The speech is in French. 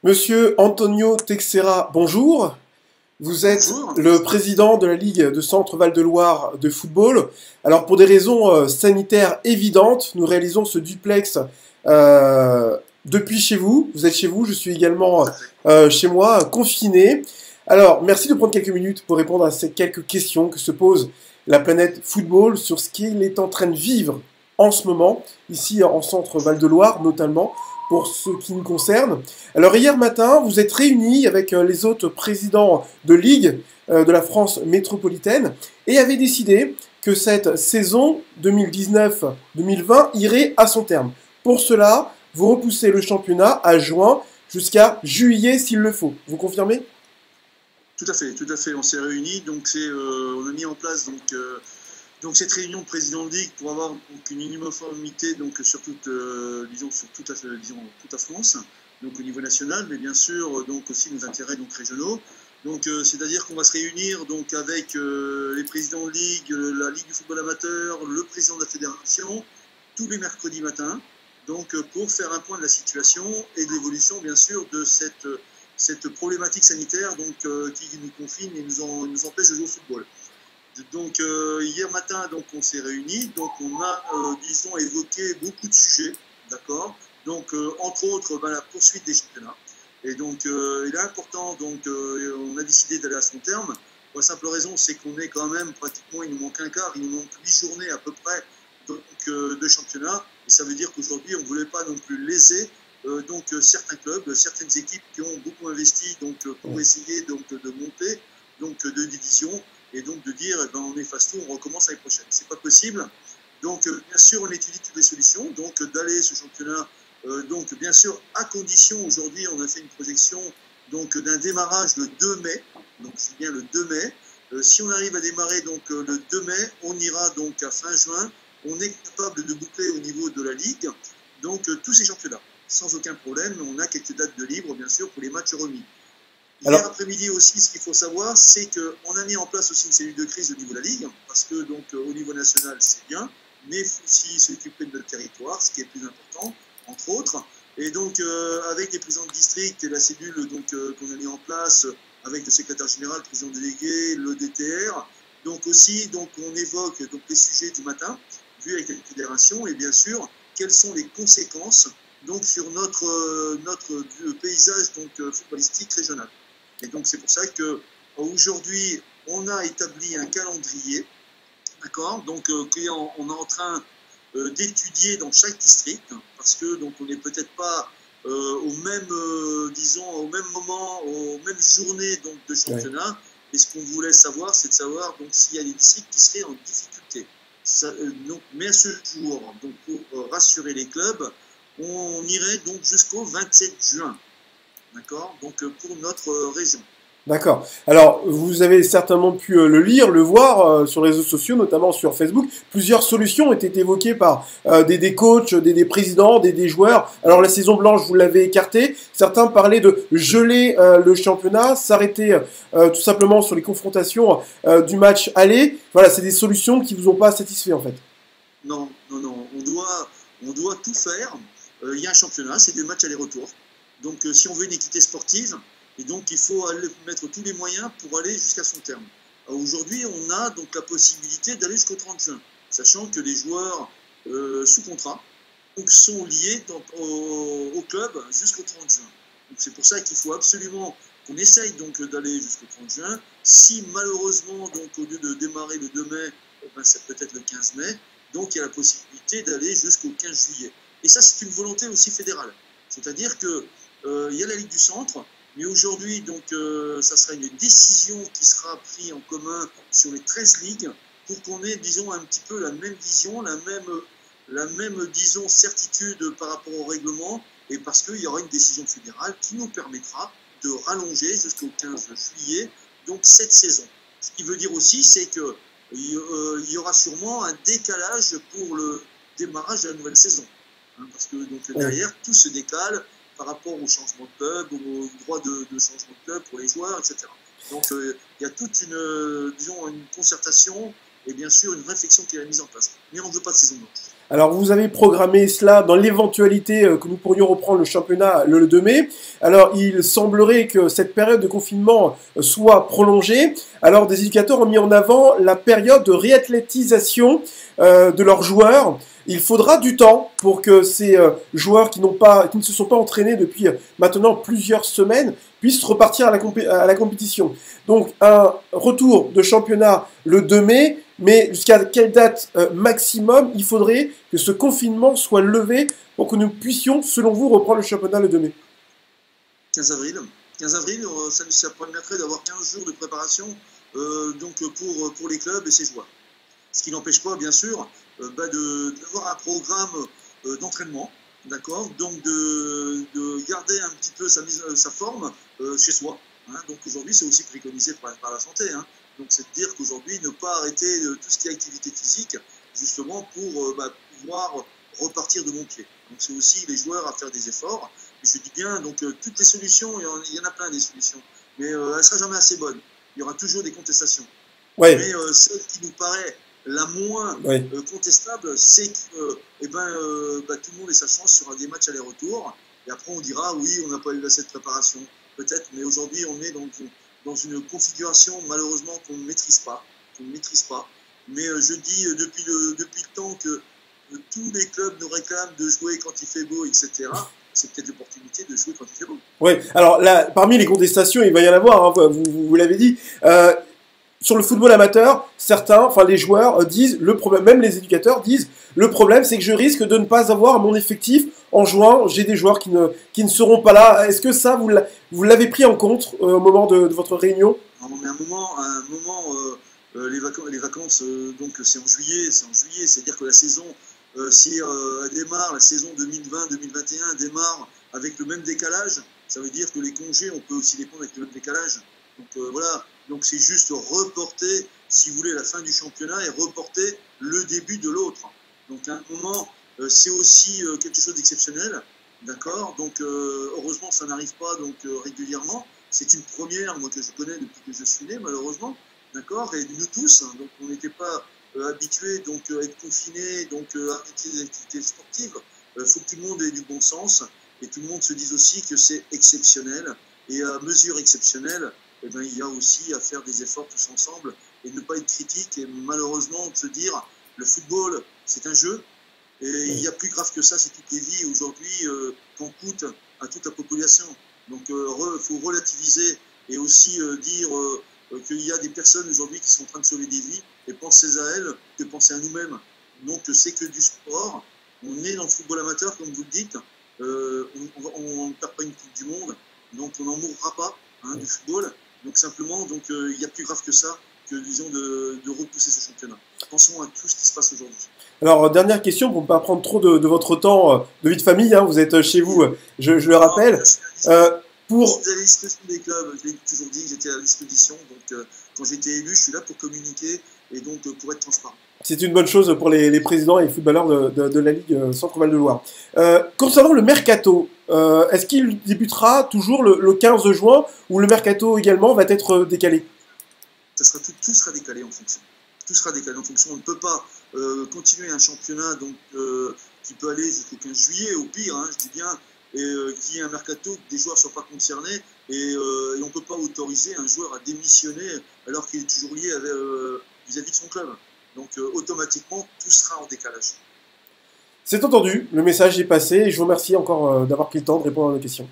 Monsieur Antonio Teixeira, bonjour. Vous êtes Bonjour. le président de la Ligue de Centre Val-de-Loire de football. Alors pour des raisons sanitaires évidentes, nous réalisons ce duplex depuis chez vous. Vous êtes chez vous, je suis également chez moi, confiné. Alors merci de prendre quelques minutes pour répondre à ces quelques questions que se pose la planète football sur ce qu'il est en train de vivre en ce moment, ici en Centre Val-de-Loire notamment, pour ce qui nous concerne. Alors hier matin, vous êtes réunis avec les autres présidents de ligue de la France métropolitaine et avez décidé que cette saison 2019-2020 irait à son terme. Pour cela, vous repoussez le championnat à juin jusqu'à juillet s'il le faut. Vous confirmez ? Tout à fait. On s'est réunis, donc on a mis en place donc cette réunion de présidents de ligue pour avoir donc une uniformité sur toute la France, donc au niveau national, mais bien sûr donc aussi nos intérêts donc régionaux. Donc c'est-à-dire qu'on va se réunir donc avec les présidents de ligue, la Ligue du football amateur, le président de la fédération, tous les mercredis matins, donc pour faire un point de la situation et de l'évolution bien sûr de cette problématique sanitaire qui nous confine et nous empêche de jouer au football. Donc hier matin, donc on s'est réunis, donc on a évoqué beaucoup de sujets, d'accord. Donc entre autres la poursuite des championnats. Et donc il est important, on a décidé d'aller à son terme. Pour la simple raison, c'est qu'on est quand même pratiquement, il nous manque un quart, il nous manque 8 journées à peu près de championnat. Et ça veut dire qu'aujourd'hui on ne voulait pas non plus léser certains clubs, certaines équipes qui ont beaucoup investi pour essayer de monter de division. Et donc de dire, on efface tout, on recommence l'année prochaine. C'est pas possible. Donc bien sûr, on étudie toutes les solutions. Donc d'aller ce championnat, bien sûr, à condition, aujourd'hui, on a fait une projection d'un démarrage le 2 mai. Donc c'est bien le 2 mai. Si on arrive à démarrer le 2 mai, on ira donc à fin juin. On est capable de boucler au niveau de la Ligue tous ces championnats. Sans aucun problème. On a quelques dates de libre, bien sûr, pour les matchs remis. Hier après-midi aussi, ce qu'il faut savoir, c'est qu'on a mis en place aussi une cellule de crise au niveau de la Ligue, parce que au niveau national, c'est bien, mais il faut aussi s'occuper de notre territoire, ce qui est plus important, entre autres. Et donc, avec les présidents de district et la cellule qu'on a mis en place, avec le secrétaire général, le président délégué, le DTR, on évoque les sujets du matin, vus avec la fédération, et bien sûr, quelles sont les conséquences sur notre paysage footballistique régional. Et donc c'est pour ça qu'aujourd'hui, on a établi un calendrier, d'accord, on est en train d'étudier dans chaque district, parce que on n'est peut-être pas au même moment, aux mêmes journées de championnat. Ouais. Et ce qu'on voulait savoir, c'est de savoir s'il y a des districts qui seraient en difficulté. Mais à ce jour, pour rassurer les clubs, on irait jusqu'au 27 juin. D'accord, pour notre région. D'accord. Alors, vous avez certainement pu le lire, le voir sur les réseaux sociaux, notamment sur Facebook. Plusieurs solutions ont été évoquées par des coachs, des présidents, des joueurs. Alors, la saison blanche, vous l'avez écartée. Certains parlaient de geler le championnat, s'arrêter tout simplement sur les confrontations du match aller. Voilà, c'est des solutions qui vous ont pas satisfait, en fait. Non. On doit tout faire. Il y a un championnat, c'est des matchs aller-retour. Donc, si on veut une équité sportive, et donc il faut mettre tous les moyens pour aller jusqu'à son terme. Aujourd'hui, on a la possibilité d'aller jusqu'au 30 juin, sachant que les joueurs sous contrat sont liés au club jusqu'au 30 juin. Donc, c'est pour ça qu'il faut absolument qu'on essaye d'aller jusqu'au 30 juin. Si malheureusement, au lieu de démarrer le 2 mai, c'est peut-être le 15 mai, donc il y a la possibilité d'aller jusqu'au 15 juillet. Et ça, c'est une volonté aussi fédérale. C'est-à-dire que il y a la Ligue du Centre, mais aujourd'hui, ça sera une décision qui sera prise en commun sur les 13 ligues pour qu'on ait, un petit peu la même vision, la même certitude par rapport au règlement, et parce qu'il y aura une décision fédérale qui nous permettra de rallonger jusqu'au 15 juillet, cette saison. Ce qui veut dire aussi, c'est qu'il y aura sûrement un décalage pour le démarrage de la nouvelle saison. Parce que derrière, tout se décale par rapport au changement de club, au droit de changement de club pour les joueurs, etc. Donc il y a toute une concertation et bien sûr une réflexion qui est mise en place. Mais on ne veut pas de saison blanche. Alors, vous avez programmé cela dans l'éventualité que nous pourrions reprendre le championnat le 2 mai. Alors, il semblerait que cette période de confinement soit prolongée. Alors, des éducateurs ont mis en avant la période de réathlétisation de leurs joueurs. Il faudra du temps pour que ces joueurs qui ne se sont pas entraînés depuis maintenant plusieurs semaines puissent repartir à la compétition. Donc, un retour de championnat le 2 mai. Mais jusqu'à quelle date maximum il faudrait que ce confinement soit levé pour que nous puissions, selon vous, reprendre le championnat le 2 mai? 15 avril. 15 avril, ça permettrait d'avoir 15 jours de préparation donc pour les clubs et ses joueurs. Ce qui n'empêche pas, bien sûr, d'avoir un programme d'entraînement, d'accord, donc de garder un petit peu sa forme chez soi. Hein. Donc aujourd'hui, c'est aussi préconisé par la santé. Hein. Donc c'est de dire qu'aujourd'hui, ne pas arrêter tout ce qui est activité physique, justement pour pouvoir repartir de bon pied. Donc c'est aussi les joueurs à faire des efforts. Et je dis bien, donc toutes les solutions, il y en a plein des solutions, mais elle ne sera jamais assez bonne. Il y aura toujours des contestations. Ouais. Mais celle qui nous paraît la moins contestable, c'est que tout le monde ait sa chance sur des matchs aller-retour. Et après, on dira, oui, on n'a pas eu assez de préparation. Peut-être, mais aujourd'hui, on est dans une configuration, malheureusement, qu'on ne maîtrise pas. Mais je dis, depuis le temps que tous les clubs nous réclament de jouer quand il fait beau, etc., c'est peut-être l'opportunité de jouer quand il fait beau. Oui, alors là, parmi les contestations, il va y en avoir, hein, vous l'avez dit. Sur le football amateur, les joueurs disent, le problème, même les éducateurs disent, le problème c'est que je risque de ne pas avoir mon effectif en juin, j'ai des joueurs qui ne seront pas là. Est-ce que ça, vous l'avez pris en compte au moment de votre réunion? Non, mais les vacances, donc c'est en juillet, c'est-à-dire que la saison, si elle démarre, la saison 2020-2021 démarre avec le même décalage, ça veut dire que les congés, on peut aussi les prendre avec le même décalage. Donc voilà, donc c'est juste reporter, si vous voulez, la fin du championnat et reporter le début de l'autre. Donc à un moment, c'est aussi quelque chose d'exceptionnel, d'accord. Donc heureusement, ça n'arrive pas donc régulièrement. C'est une première, moi que je connais depuis que je suis né, malheureusement, d'accord. Et nous tous, hein, donc on n'était pas habitués donc à être confinés, donc à arrêter les activités sportives. Il faut que tout le monde ait du bon sens et tout le monde se dise aussi que c'est exceptionnel. Et à mesure exceptionnelle, eh ben, il y a aussi à faire des efforts tous ensemble et ne pas être critique et malheureusement de se dire le football c'est un jeu et il y a plus grave que ça, c'est toutes les vies aujourd'hui qu'on coûte à toute la population. Donc il faut relativiser et aussi dire qu'il y a des personnes aujourd'hui qui sont en train de sauver des vies et pensez à elles que penser à nous-mêmes. Donc c'est que du sport, on est dans le football amateur comme vous le dites, on ne perd pas une coupe du monde, donc on n'en mourra pas du football. Donc simplement, il y a plus grave que ça, que disons de repousser ce championnat. Pensons à tout ce qui se passe aujourd'hui. Alors, dernière question, pour ne pas prendre trop de votre temps de vie de famille, hein, vous êtes chez vous, je le rappelle. Vous avez la disposition des clubs, je l'ai toujours dit, j'étais à la disposition. Donc quand j'ai été élu, je suis là pour communiquer et donc pour être transparent. C'est une bonne chose pour les présidents et les footballeurs de la Ligue Centre-Val de Loire. Concernant le mercato, est-ce qu'il débutera toujours le 15 juin ou le mercato également va être décalé? Tout sera décalé en fonction. Tout sera décalé en fonction. On ne peut pas continuer un championnat qui peut aller jusqu'au 15 juillet, au pire, hein, je dis bien, et qu'il y ait un mercato, que des joueurs ne soient pas concernés, et on ne peut pas autoriser un joueur à démissionner alors qu'il est toujours lié vis-à-vis de son club. Donc automatiquement, tout sera en décalage. C'est entendu, le message est passé et je vous remercie encore d'avoir pris le temps de répondre à nos questions.